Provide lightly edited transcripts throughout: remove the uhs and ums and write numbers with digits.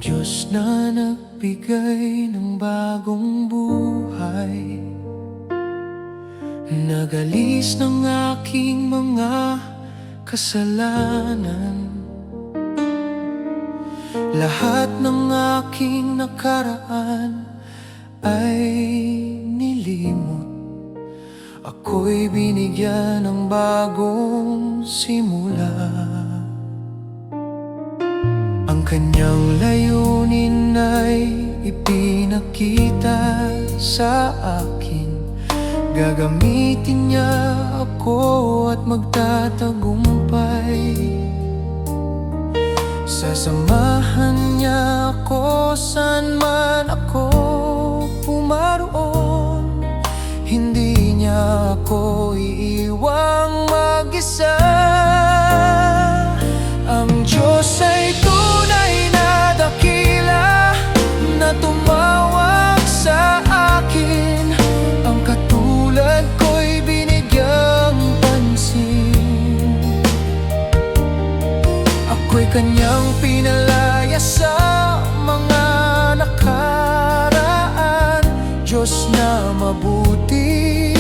Diyos na nagbigay ng bagong buhay, nagalis ng aking mga kasalanan. Lahat ng aking nakaraan ay nilimot. Ako'y binigyan ng bagong simula. Ang kanyang layunin ay ipinakita sa akin. Gagamitin niya ako at magtatagumpay. Sasamahan niya ako saan man ako pumaroon. Hindi niya ako iiwang mag-isa. Ang Diyos ay tunay na dakila na tumawag sa akin. Ang katulad ko'y binigyang pansin. Ako'y kanyang pinalaya sa mga nakaraan. Diyos na mabuti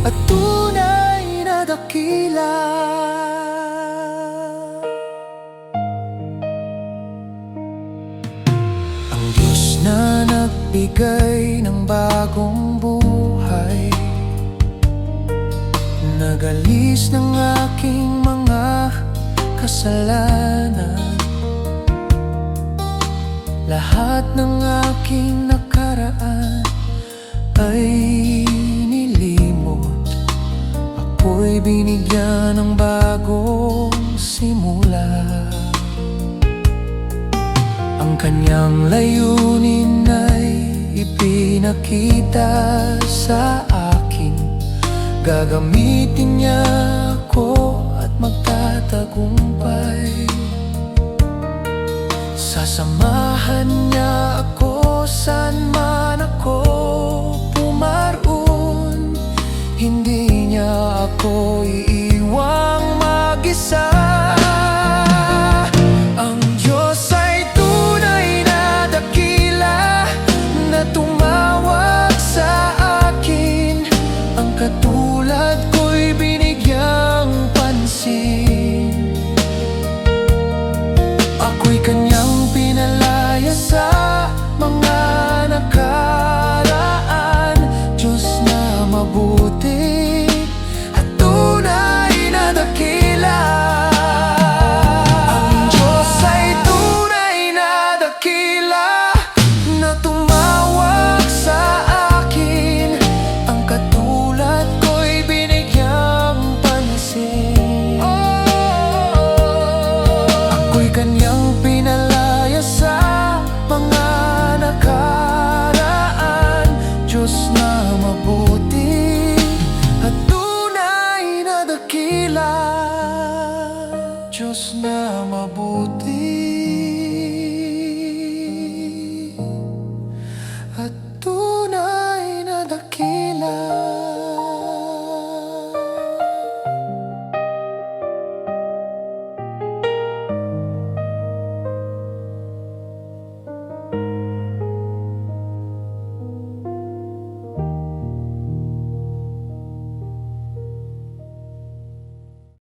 at tunay na dakila. Ang Diyos na nagbigay ng bagong buhay, nagalis ng aking mga kasalanan. Lahat ng aking nakaraan ay nilimot. Ako'y binigyan ng bagong simula. Ang kanyang layunin ay ipinakita sa akin. Gagamitin niya ako at magtatagumpay. Sasamahan niya ako saan man ako pumaroon. Hindi niya ako iiwang mag-isa. Ang Diyos ay tunay na dakila na tumawag sa akin. Ang katulad ko'y binigyang pansin. Ako'y kanyang pinalaya sa mga nakaraan. Diyos na mabuti at tunay na dakila. Ang Diyos ay tunay na dakila na tumawag sa akin. Ang katulad ko'y binigyang pansin. Ako'y kanyang pinalaya